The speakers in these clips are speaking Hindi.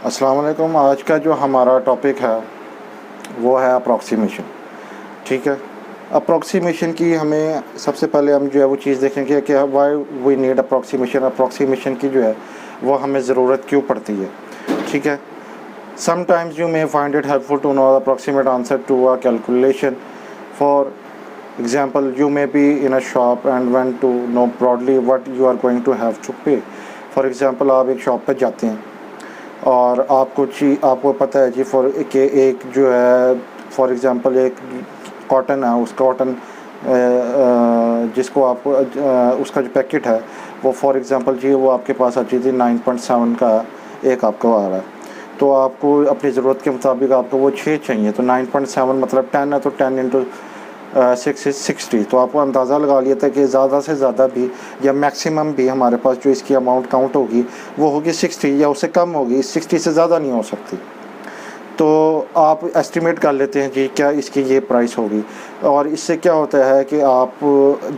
अस्सलाम वालेकुम। आज का जो हमारा टॉपिक है वो है अप्रॉक्सीमेशन। ठीक है, अप्रॉक्सीमेशन की हमें सबसे पहले हम जो है वो चीज़ देखेंगे कि why we need approximation. Approximation की जो है वो हमें ज़रूरत क्यों पड़ती है। ठीक है, sometimes you may find it helpful to know approximate answer to a calculation. For example, you may be in a shop and want to know broadly what you are going to have to pay. For example, आप एक शॉप पर जाते हैं और आपको पता है जी कि एक जो है फॉर एग्ज़ाम्पल एक कॉटन है, उस कॉटन जिसको आप उसका जो पैकेट है वो फॉर एग्ज़ाम्पल जी वो आपके पास अच्छी थी 9.7 का एक आपको आ रहा है। तो आपको अपनी ज़रूरत के मुताबिक आपको वो 6 चाहिए, तो 9.7 मतलब 10 है, तो 10 इंटू 6 इज़ 60। तो आपको अंदाज़ा लगा लिया था कि ज़्यादा से ज़्यादा भी या मैक्सिमम भी हमारे पास जो इसकी अमाउंट काउंट होगी वो होगी 60 या उससे कम होगी, 60 से ज़्यादा नहीं हो सकती। तो आप एस्टिमेट कर लेते हैं जी क्या इसकी ये प्राइस होगी। और इससे क्या होता है कि आप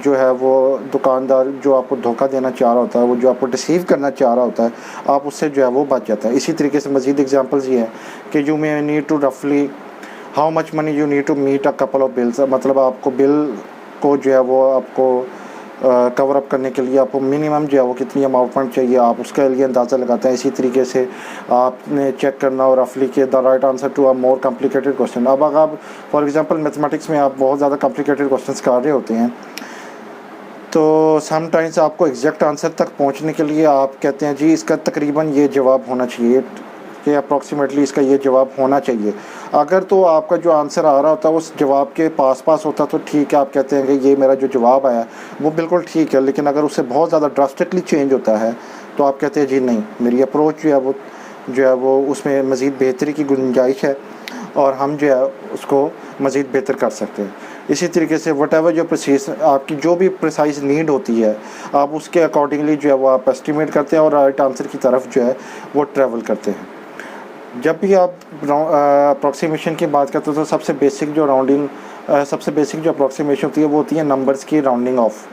जो है वो दुकानदार जो आपको धोखा देना चाह रहा होता है, वो जो आपको डिसीव करना चाह रहा होता है, आप उससे जो है वो बच जाता है। इसी तरीके से मज़ीद एग्जांपल्स ये हैं कि यू मे नीड टू रफली how much money you need to meet a couple of bills. मतलब आपको बिल को जो है वो आपको कवर अप करने के लिए आपको मिनिमम जो है वो कितनी अमाउंट चाहिए, आप उसके लिए अंदाज़ा लगाते हैं। इसी तरीके से आपने चेक करना और रफली के the right answer to a more complicated question. अब अगर आप फॉर एग्जांपल मैथमेटिक्स में आप बहुत ज़्यादा कॉम्प्लिकेटेड क्वेश्चंस कर रहे होते हैं, तो समटाइम्स आपको एग्जैक्ट आंसर तक पहुंचने के लिए आप कहते हैं जी इसका तकरीबन ये जवाब होना चाहिए, कि अप्रॉक्सीमेटली इसका ये जवाब होना चाहिए। अगर तो आपका जो आंसर आ रहा होता है उस जवाब के पास होता तो ठीक है, आप कहते हैं कि ये मेरा जो जवाब आया वो बिल्कुल ठीक है। लेकिन अगर उससे बहुत ज़्यादा ड्रास्टिकली चेंज होता है तो आप कहते हैं जी नहीं, मेरी अप्रोच जो है वो उसमें मज़ीद बेहतरी की गुंजाइश है और हम जो है उसको मज़ीद बेहतर कर सकते हैं। इसी तरीके से वटेवर जो प्रोसेस आपकी जो भी प्रिसाइज नीड होती है, आप उसके अकॉर्डिंगली जो है वो आप एस्टिमेट करते हैं और राइट आंसर की तरफ जो है वो ट्रैवल करते हैं। जब भी आप अप्रॉक्सीमेशन की बात करते हो तो सबसे बेसिक जो अप्रॉक्सीमेशन होती है वो होती है नंबर्स की राउंडिंग ऑफ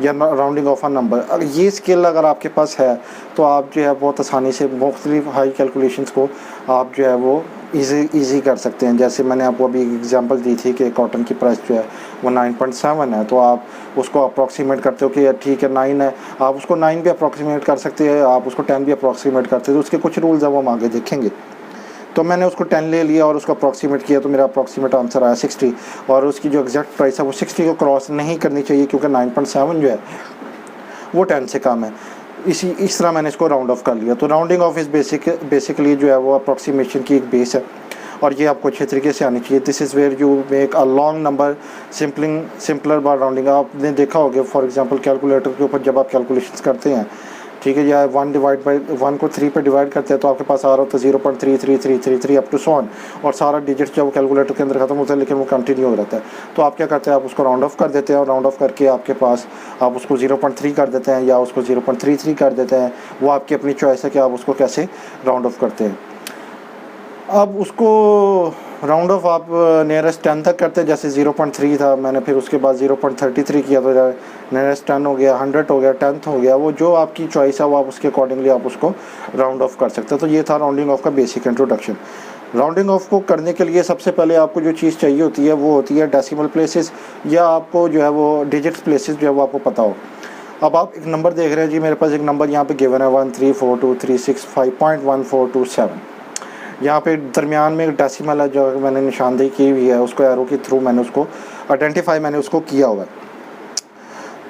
या राउंडिंग ऑफ अ नंबर। अगर ये स्किल अगर आपके पास है तो आप जो है बहुत आसानी से मुख्तलिफ हाई कैलकुलेशंस को आप जो है वो ईज़ी कर सकते हैं। जैसे मैंने आपको अभी एग्जांपल दी थी कि कॉटन की प्राइस जो है वो 9.7 है, तो आप उसको अप्रॉक्सीमेट करते हो कि ठीक है 9 है, आप उसको 9 भी अप्रॉक्सीमेट कर सकते हैं, आप उसको 10 भी अप्रॉक्सीमेट करते हो। तो उसके कुछ रूल्स अब हम आगे देखेंगे। तो मैंने उसको 10 ले लिया और उसको अप्रॉक्सीमेट किया, तो मेरा अप्रॉक्सीमेट आंसर आया 60। और उसकी जो एग्जैक्ट प्राइस है वो 60 को क्रॉस नहीं करनी चाहिए, क्योंकि 9.7 जो है वो 10 से कम है। इस तरह मैंने इसको राउंड ऑफ कर लिया। तो राउंडिंग ऑफ इज़ बेसिकली जो है वो अप्रॉक्सीमेशन की एक बेस है और ये आपको अच्छे तरीके से आनी चाहिए। This is where you make a long number simpler by rounding. आपने देखा होगा फॉर एग्जांपल कैलकुलेटर के ऊपर जब आप कैलकुलेशंस करते हैं, ठीक है, या 1 को 3 पे डिवाइड करते हैं तो आपके पास आ रहा होता है 0.33333 अप टू सॉन, और सारा डिजिट जब कैलकुलेटर के अंदर ख़त्म होता है लेकिन वो कंटिन्यू हो रहता है। तो आप क्या करते हैं, आप उसको राउंड ऑफ कर देते हैं और राउंड ऑफ करके आपके पास आप उसको 0.3 कर देते हैं या उसको 0.33 कर देते हैं। वो आपकी अपनी चॉइस है कि आप उसको कैसे राउंड ऑफ करते हैं। अब उसको राउंड ऑफ आप नियरेस्ट 10 तक करते हैं, जैसे 0.3 था मैंने, फिर उसके बाद 0.33 किया तो नियरेस्ट 10 हो गया, 100 हो गया, 10th हो गया। वो जो आपकी चॉइस है वो आप उसके अकॉर्डिंगली आप उसको राउंड ऑफ कर सकते हैं। तो ये था राउंडिंग ऑफ का बेसिक इंट्रोडक्शन। राउंडिंग ऑफ को करने के लिए सबसे पहले आपको जो चीज़ चाहिए होती है वो होती है डेसिमल प्लेसेस, या आपको जो है वो डिजिट्स प्लेसेस जो है वो आपको पता हो। अब आप एक नंबर देख रहे हैं जी, मेरे पास एक नंबर यहाँ पे गिवन है 1342365.1427। यहाँ पे दरमियान में एक डेसिमल है जो मैंने निशानदेही की हुई है, उसको एरो के थ्रू मैंने उसको आइडेंटिफाई उसको किया हुआ है।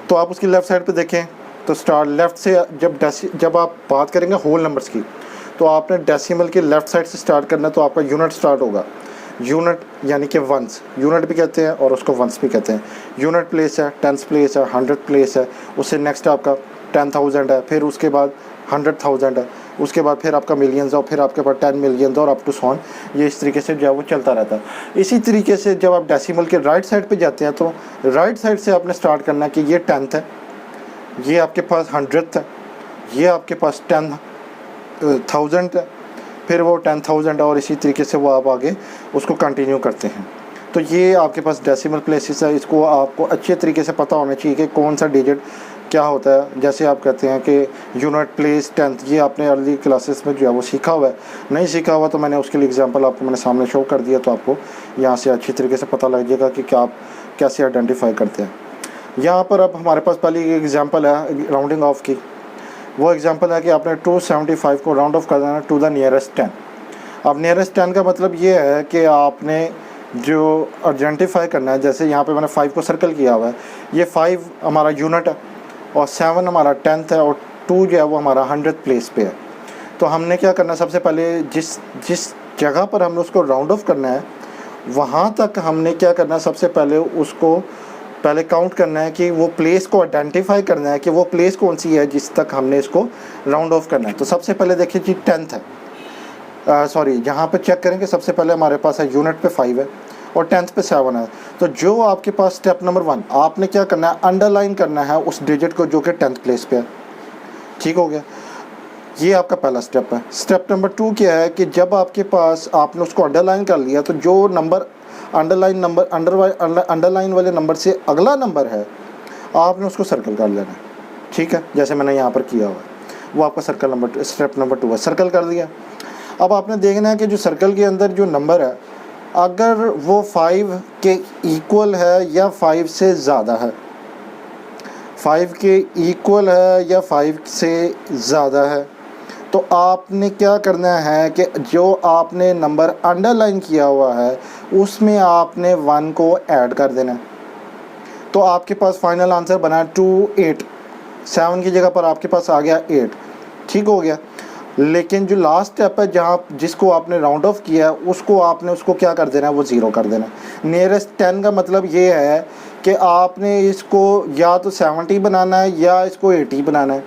तो आप उसकी लेफ़्ट साइड पे देखें तो स्टार्ट लेफ़्ट से जब आप बात करेंगे होल नंबर्स की तो आपने डेसिमल के लेफ़्ट साइड से स्टार्ट करना है, तो आपका यूनिट स्टार्ट होगा। यूनिट यानी कि वंस, यूनिट भी कहते हैं और उसको वंस भी कहते हैं। यूनिट प्लेस है, टेंस प्लेस है, 100 प्लेस है, उससे नेक्स्ट आपका 10,000 है, फिर उसके बाद 100,000 है, उसके बाद फिर आपका मिलियंस और फिर आपके पास 10 मिलियन और अप टू सॉन। ये इस तरीके से जो है वो चलता रहता है। इसी तरीके से जब आप डेसिमल के राइट साइड पे जाते हैं तो राइट साइड से आपने स्टार्ट करना है कि ये 10th है, ये आपके पास 100th है, ये आपके पास 10,000 है, फिर वो 10,000 और इसी तरीके से वो आप आगे उसको कंटिन्यू करते हैं। तो ये आपके पास डेसिमल प्लेसेस है। इसको आपको अच्छे तरीके से पता होना चाहिए कि कौन सा डिजिट क्या होता है, जैसे आप कहते हैं कि यूनिट प्लेस टेंथ, ये आपने अर्ली क्लासेस में जो है वो सीखा हुआ है। नहीं सीखा हुआ तो मैंने उसके लिए एग्जांपल आपको मैंने सामने शो कर दिया, तो आपको यहाँ से अच्छी तरीके से पता लग जाएगा कि क्या आप कैसे आइडेंटिफाई करते हैं। यहाँ पर अब हमारे पास पहली एक एग्जांपल है राउंडिंग ऑफ की। वो एग्जांपल है कि आपने 275 को राउंड ऑफ कर देना टू द नियरेस्ट 10। अब नियरेस्ट 10 का मतलब ये है कि आपने जो आइडेंटिफाई करना है, जैसे यहाँ पे मैंने 5 को सर्कल किया हुआ है, ये 5 हमारा यूनिट है और 7 हमारा 10th है और 2 जो है वो हमारा 100th प्लेस पे है। तो हमने क्या करना है, सबसे पहले जिस जगह पर हमने उसको राउंड ऑफ करना है वहाँ तक हमने क्या करना है, सबसे पहले उसको पहले काउंट करना है कि वो प्लेस को आइडेंटिफाई करना है कि वो प्लेस कौन सी है जिस तक हमने इसको राउंड ऑफ करना है। तो सबसे पहले देखिए जी 10th है, सॉरी यहाँ पे चेक करेंगे, सबसे पहले हमारे पास है यूनिट पे 5 है और 10th पे 7 है। तो जो आपके पास स्टेप नंबर 1 आपने क्या करना है, अंडरलाइन करना है उस डिजिट को जो कि 10th प्लेस पे है। ठीक हो गया, ये आपका पहला स्टेप है। स्टेप नंबर 2 क्या है कि जब आपके पास आपने उसको अंडरलाइन कर लिया तो जो नंबर अंडरलाइन वाले नंबर से अगला नंबर है आपने उसको सर्कल कर लेना है। ठीक है, जैसे मैंने यहाँ पर किया हुआ है, वो आपका सर्कल नंबर स्टेप नंबर 2 है। सर्कल कर दिया। अब आपने देखना है कि जो सर्कल के अंदर जो नंबर है अगर वो 5 के इक्वल है या 5 से ज़्यादा है, 5 के इक्वल है या 5 से ज़्यादा है, तो आपने क्या करना है कि जो आपने नंबर अंडरलाइन किया हुआ है उसमें आपने 1 को ऐड कर देना है। तो आपके पास फाइनल आंसर बना 28, 7 की जगह पर आपके पास आ गया 8। ठीक हो गया। लेकिन जो लास्ट स्टेप है जहाँ जिसको आपने राउंड ऑफ किया है उसको क्या कर देना है, वो 0 कर देना है। नियरेस्ट 10 का मतलब ये है कि आपने इसको या तो 70 बनाना है या इसको 80 बनाना है।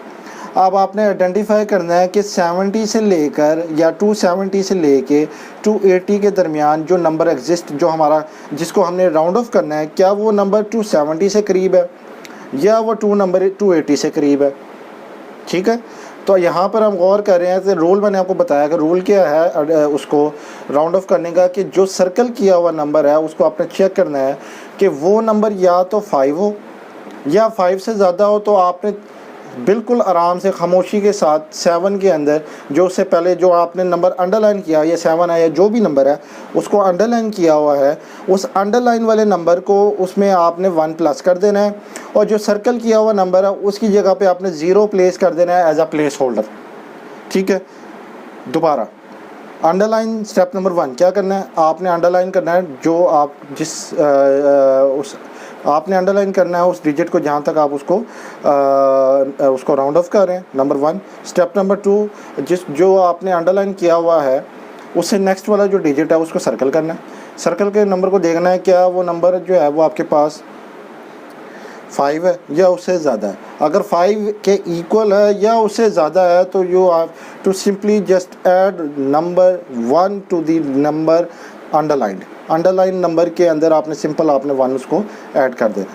अब आपने आइडेंटिफाई करना है कि 70 से लेकर या 270 से लेके 280 के दरमियान जो नंबर एग्जिस्ट, जो हमारा जिसको हमने राउंड ऑफ करना है, क्या वो नंबर 270 से करीब है या वो 280 से करीब है। ठीक है, तो यहाँ पर हम गौर कर रहे हैं कि रूल मैंने आपको बताया कि रूल क्या है उसको राउंड ऑफ करने का, कि जो सर्कल किया हुआ नंबर है उसको आपने चेक करना है कि वो नंबर या तो 5 हो या 5 से ज़्यादा हो। तो आपने बिल्कुल आराम से खामोशी के साथ 7 के अंदर जो उससे पहले जो आपने नंबर अंडरलाइन किया, या 7 है या जो भी नंबर है उसको अंडरलाइन किया हुआ है, उस अंडरलाइन वाले नंबर को उसमें आपने 1 प्लस कर देना है और जो सर्कल किया हुआ नंबर है उसकी जगह पे आपने 0 प्लेस कर देना है एज अ प्लेस होल्डर। ठीक है, दोबारा अंडरलाइन स्टेप नंबर 1 क्या करना है, आपने अंडरलाइन करना है जो आप आपने अंडरलाइन करना है उस डिजिट को जहाँ तक आप उसको राउंड ऑफ कर रहे हैं, नंबर 1। स्टेप नंबर 2 जो आपने अंडरलाइन किया हुआ है उससे नेक्स्ट वाला जो डिजिट है उसको सर्कल करना है। सर्कल के नंबर को देखना है क्या वो नंबर जो है वो आपके पास 5 है या उससे ज़्यादा है। अगर 5 के इक्वल है या उससे ज़्यादा है तो you have to simply just add number 1 to the number underline number के अंदर आपने 1 उसको ऐड कर देना।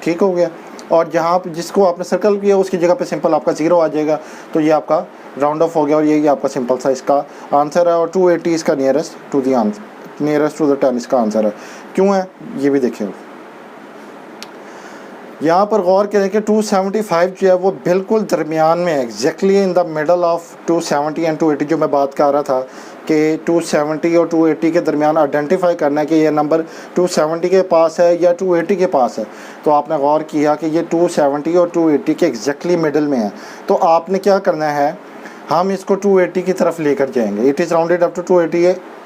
ठीक हो गया। और जहाँ जिसको आपने सर्कल किया उसकी जगह पे सिंपल आपका 0 आ जाएगा। तो ये आपका राउंड ऑफ हो गया और यही आपका सिंपल सा इसका आंसर है। और 280 इसका नियरेस्ट टू द 10 इसका आंसर है। क्यों है ये भी देखें। यहाँ पर गौर करें कि 275 जो है वो बिल्कुल दरमियान में है, exactly in the middle of 270 and 280 जो मैं बात कर रहा था कि 270 और 280 के दरमियान आइडेंटिफाई करना है कि ये नंबर 270 के पास है या 280 के पास है। तो आपने गौर किया कि ये 270 और 280 के एग्जैक्टली मिडल में है। तो आपने क्या करना है, हम इसको 280 की तरफ लेकर जाएंगे। It is rounded up to 280 है।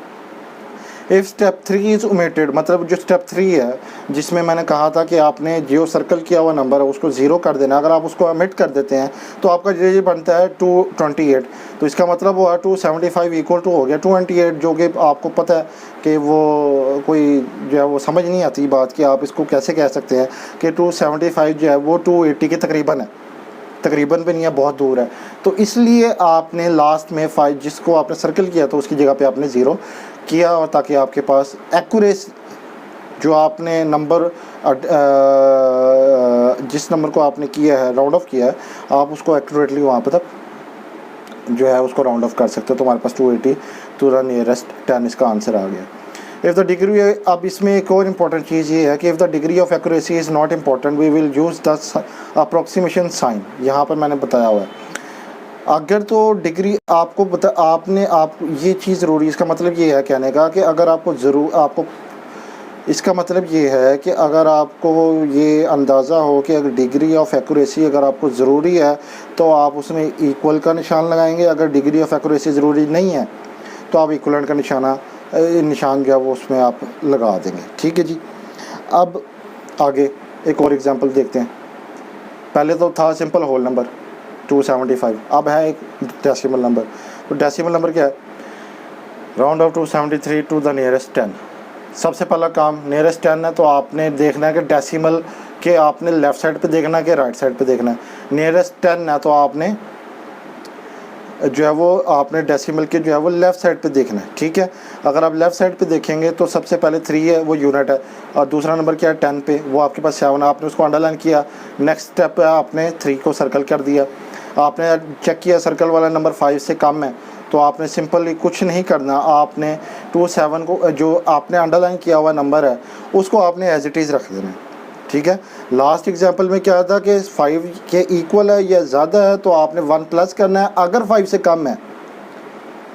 इफ़ स्टेप 3 इज़ ओमिटेड, मतलब जो स्टेप 3 है जिसमें मैंने कहा था कि आपने जो सर्कल किया हुआ नंबर है उसको 0 कर देना, अगर आप उसको ओमिट कर देते हैं तो आपका ये बनता है 228। तो इसका मतलब हुआ 275 इक्वल टू हो गया 228, जो कि आपको पता है कि वो कोई जो है वो समझ नहीं आती बात कि आप इसको कैसे कह सकते हैं कि 275 जो है वो 280 के तकरीबन है, तकरीबन भी नहीं है, बहुत दूर है। तो इसलिए आपने लास्ट में 5 जिसको आपने सर्कल किया तो उसकी जगह पे आपने 0 किया, और ताकि आपके पास एक्यूरेस जो आपने नंबर जिस नंबर को आपने किया है राउंड ऑफ किया है आप उसको एक्यूरेटली वहाँ पे तक जो है उसको राउंड ऑफ कर सकते हो। तो हमारे पास 280 टू द नियरेस्ट 10 इसका आंसर आ गया। इफ़ द डिग्री, अब इसमें एक और इम्पॉर्टेंट चीज़ ये है कि if the degree of accuracy is not important we will use the approximation sign. यहाँ पर मैंने बताया हुआ है, अगर तो डिग्री आपको आपने आप ये चीज़ ज़रूरी, इसका मतलब ये है कहने का कि अगर आपको इसका मतलब ये है कि अगर आपको ये अंदाज़ा हो कि अगर डिग्री ऑफ एक्यूरेसी अगर आपको ज़रूरी है तो आप उसमें इक्वल का निशान लगाएंगे, अगर डिग्री ऑफ एक्यूरेसी ज़रूरी नहीं है तो आप इक्वलेंट का निशान जो है वो उसमें आप लगा देंगे। ठीक है जी। अब आगे एक और एग्जांपल देखते हैं। पहले तो था सिंपल होल नंबर 275, अब है एक डेसिमल नंबर। तो डेसिमल नंबर क्या है? Round off 273 to the nearest 10। सबसे पहला काम नियरेस्ट 10 है तो आपने देखना है कि डेसिमल के आपने लेफ़्ट साइड पे देखना है कि राइट साइड पे देखना है। नियरेस्ट 10 है तो आपने जो है वो आपने डेसिमल के जो है वो लेफ़्ट साइड पे देखना है। ठीक है, अगर आप लेफ़्ट साइड पे देखेंगे तो सबसे पहले 3 है वो यूनिट है, और दूसरा नंबर क्या है 10 पे, वो आपके पास 7 है, आपने उसको अंडरलाइन किया। नेक्स्ट स्टेप है आपने 3 को सर्कल कर दिया, आपने चेक किया सर्कल वाला नंबर 5 से कम है तो आपने सिंपली कुछ नहीं करना, आपने 27 को जो आपने अंडरलाइन किया हुआ नंबर है उसको आपने एज इट इज़ रख देना है। ठीक है, लास्ट एग्जांपल में क्या था कि 5 के इक्वल है या ज़्यादा है तो आपने 1 प्लस करना है। अगर 5 से कम है,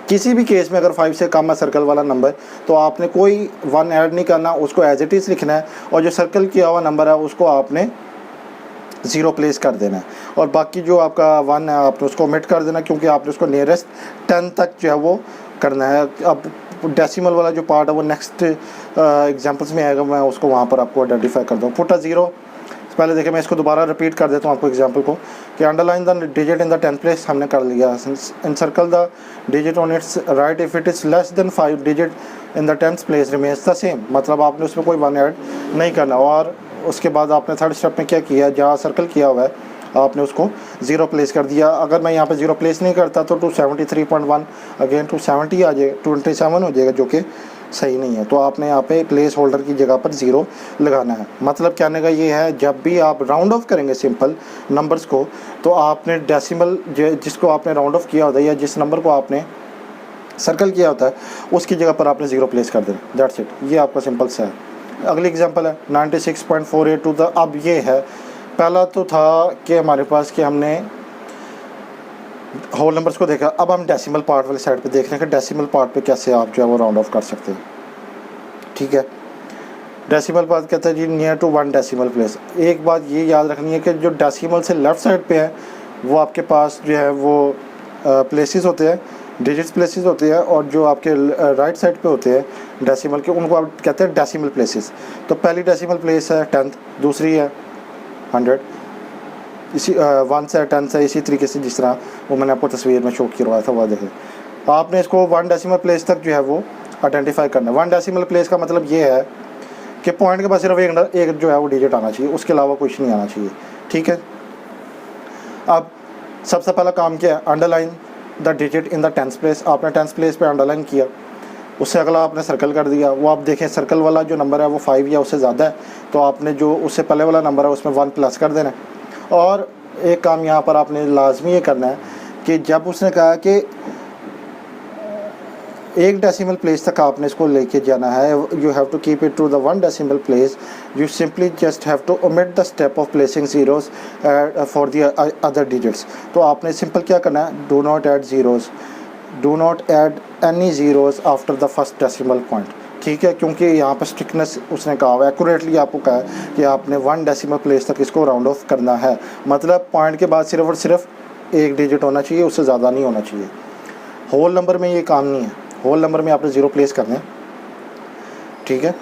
किसी भी केस में अगर 5 से कम है सर्कल वाला नंबर तो आपने कोई 1 ऐड नहीं करना, उसको एज इट इज़ लिखना है, और जो सर्कल किया हुआ नंबर है उसको आपने 0 प्लेस कर देना है, और बाकी जो आपका 1 है आपने उसको ओमिट कर देना क्योंकि आपने उसको नियरेस्ट 10 तक जो है वो करना है। अब डेसिमल वाला जो पार्ट है वो नेक्स्ट एग्जांपल्स में आएगा, मैं उसको वहाँ पर आपको आइडेंटिफाई कर दूँ। पुट अ 0, पहले देखिए मैं इसको दोबारा रिपीट कर देता हूँ आपको एग्जांपल को कि underline the digit in the 10th place हमने कर लिया, encircle the digit on it's right if it is less than 5 digit in the 10th place remains the same, मतलब आपने उसमें कोई 1 ऐड नहीं करना। और उसके बाद आपने थर्ड स्टेप में क्या किया, जहाँ सर्कल किया हुआ है आपने उसको 0 प्लेस कर दिया। अगर मैं यहाँ पे 0 प्लेस नहीं करता तो 273.1 अगेन 270 आ जाएगा, 27 हो जाएगा, जो कि सही नहीं है। तो आपने यहाँ पे प्लेस होल्डर की जगह पर 0 लगाना है। मतलब कहने का ये है, जब भी आप राउंड ऑफ करेंगे सिंपल नंबर्स को तो आपने डेसिमल जिसको आपने राउंड ऑफ किया होता है या जिस नंबर को आपने सर्कल किया होता है उसकी जगह पर आपने 0 प्लेस कर देना, दैट्स इट। ये आपका सिंपल सा है। अगली एग्जांपल है 96.48 टू द, अब ये है पहला तो था कि हमारे पास कि हमने होल नंबर्स को देखा, अब हम डेसिमल पार्ट वाली साइड पे देख रहे हैं कि डेसिमल पार्ट पे कैसे आप जो है वो राउंड ऑफ कर सकते हैं। ठीक है, डेसिमल पार्ट कहता है जी नियर टू 1 डेसिमल प्लेस। एक बात ये याद रखनी है कि जो डेसिमल से लेफ़्ट साइड पे है वो आपके पास जो है वो प्लेसेस होते हैं, डिजिट्स प्लेसेस होते हैं, और जो आपके राइट साइड पे होते हैं डेसिमल के उनको आप कहते हैं डेसिमल प्लेसेस। तो पहली डेसिमल प्लेस है 10th, दूसरी है 100, इसी 1 से 10 से इसी तरीके से जिस तरह वो मैंने आपको तस्वीर में शो करवाया था वो देखें। आपने इसको 1 डेसिमल प्लेस तक जो है वो आइडेंटिफाई करना है। 1 डेसिमल प्लेस का मतलब ये है कि पॉइंट के पास सिर्फ एक जो है वो डिजिट आना चाहिए, उसके अलावा कुछ नहीं आना चाहिए। ठीक है, अब सबसे पहला काम क्या है, underline the digit in the 10th place. आपने 10th प्लेस पे अंडरलाइन किया, उससे अगला आपने सर्कल कर दिया। वो आप देखें सर्कल वाला जो नंबर है वो 5 या उससे ज़्यादा है तो आपने जो उससे पहले वाला नंबर है उसमें 1 प्लस कर देना है। और एक काम यहाँ पर आपने लाजमी ये करना है कि जब उसने कहा कि 1 डेसिमल प्लेस तक आपने इसको लेके जाना है, you have to keep it to the 1 decimal place, you simply just have to omit the step of placing zeros for the other digits. तो आपने सिंपल क्या करना है, do not add zeros, do not add any zeros after the first decimal point. ठीक है, क्योंकि यहाँ पर स्ट्रिक्टनेस उसने कहा हुआ है, एक्यूरेटली आपको कहा है कि आपने 1 डेसिमल प्लेस तक इसको राउंड ऑफ करना है। मतलब पॉइंट के बाद सिर्फ और सिर्फ 1 डिजिट होना चाहिए, उससे ज़्यादा नहीं होना चाहिए। होल नंबर में ये काम नहीं है, होल नंबर में आपने 0 प्लेस करना है। ठीक है,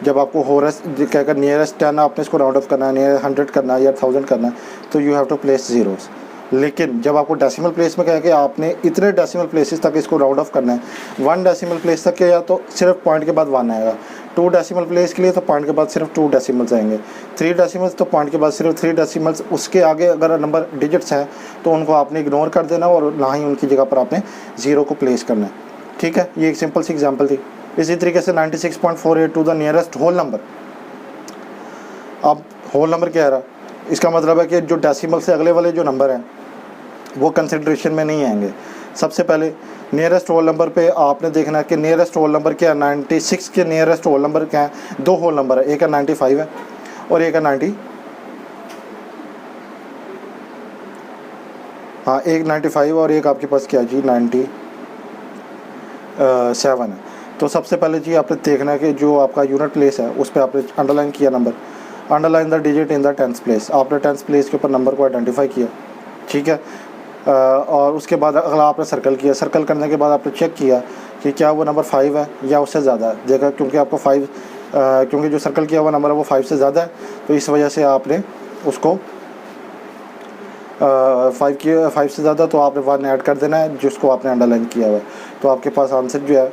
जब आपको क्या कर नियरेस्ट 10 आपने इसको राउंड ऑफ करना है, नियर 100 करना है या 1000 करना है तो you have to place zeros. लेकिन जब आपको डेसिमल प्लेस में कहा कि आपने इतने डेसिमल प्लेसेस तक इसको राउंड ऑफ करना है, 1 डेसिमल प्लेस तक या तो सिर्फ पॉइंट के बाद 1 आएगा, 2 डेसिमल प्लेस के लिए तो पॉइंट के बाद सिर्फ 2 डेसिमल्स आएंगे, 3 डेसिमल्स तो पॉइंट के बाद सिर्फ 3 डेसिमल्स। उसके आगे अगर नंबर डिजिट्स हैं तो उनको आपने इग्नोर कर देना और ना ही उनकी जगह पर आपने 0 को प्लेस करना है। ठीक है, ये एक सिंपल सी एग्जांपल थी। इसी तरीके से 96.48 to the nearest whole number. अब होल नंबर क्या है, इसका मतलब है कि जो डेसिमल से अगले वाले जो नंबर हैं वो कंसिडरेशन में नहीं आएंगे। सबसे पहले नियरेस्ट होल नंबर पे आपने देखना है कि नियरेस्ट होल नंबर क्या है। 96 के नियरेस्ट होल नंबर क्या है, 2 होल नंबर है, एक है 95 है और एक है 90, हाँ एक 95 और एक आपके पास क्या है जी 97 है। तो सबसे पहले जी आपने देखना है कि जो आपका यूनिट प्लेस है उस पर आपने अंडरलाइन किया number, underline the digit in the 10th place, आपने 10th प्लेस के ऊपर नंबर को आइडेंटिफाई किया, ठीक है। और उसके बाद अगला आपने सर्कल किया, सर्कल करने के बाद आपने चेक किया कि क्या वो नंबर 5 है या उससे ज़्यादा है, देखा क्योंकि आपको 5 क्योंकि जो सर्कल किया हुआ नंबर है वो 5 से ज़्यादा है, तो इस वजह से आपने उसको 5 से ज़्यादा तो आपने 1 ऐड कर देना है जिसको आपने अंडरलाइन किया हुआ है। तो आपके पास आंसर जो है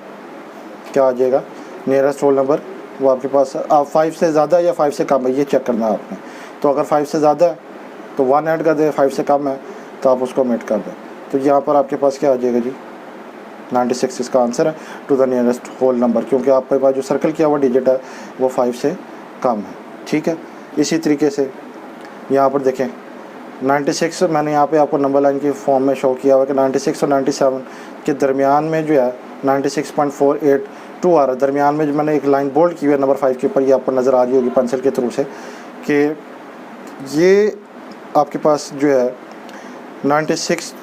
क्या आ जाएगा, नियरेस्ट होल नंबर वो आपके पास 5 से ज़्यादा या 5 से कम है ये चेक करना है आपने। तो अगर 5 से ज़्यादा है तो 1 ऐड कर दें, 5 से कम है तो आप उसको ओमिट कर दें। तो यहाँ पर आपके पास क्या आ जाएगा जी 96 इसका आंसर है to the nearest whole number, क्योंकि आपके पास जो सर्कल किया हुआ डिजिट है वो 5 से कम है, ठीक है। इसी तरीके से यहाँ पर देखें 96 मैंने यहाँ पे आपको नंबर लाइन की फॉर्म में शो किया हुआ कि 96 और 97 के दरमियान में जो है 96.482 आ रहा है। दरमियान में जो मैंने एक लाइन बोल्ड की हुई है नंबर 5 के ऊपर, ये आपको नज़र आ रही होगी पेंसिल के थ्रू से कि ये आपके पास जो है 96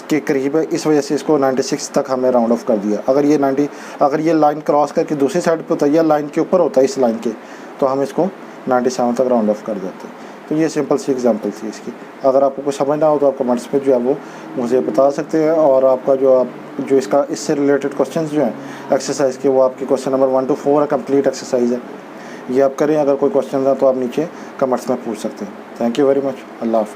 के करीब है, इस वजह से इसको 96 तक हमने राउंड ऑफ कर दिया। अगर ये लाइन क्रॉस करके दूसरी साइड पे होता है या लाइन के ऊपर होता है इस लाइन के, तो हम इसको 97 तक राउंड ऑफ कर देते। तो ये सिंपल सी एग्जांपल थी इसकी। अगर आपको कुछ समझ ना हो तो आप कमेंट्स में जो है वो मुझे बता सकते हैं, और आपका जो इसका इससे रिलेटेड क्वेश्चंस जो हैं एक्सरसाइज के, वो आपके question number 1 to 4 complete exercise है, ये आप करें। अगर कोई क्वेश्चन है तो आप नीचे कमेंट्स में पूछ सकते हैं। Thank you very much. अल्लाह हाफ़िज़।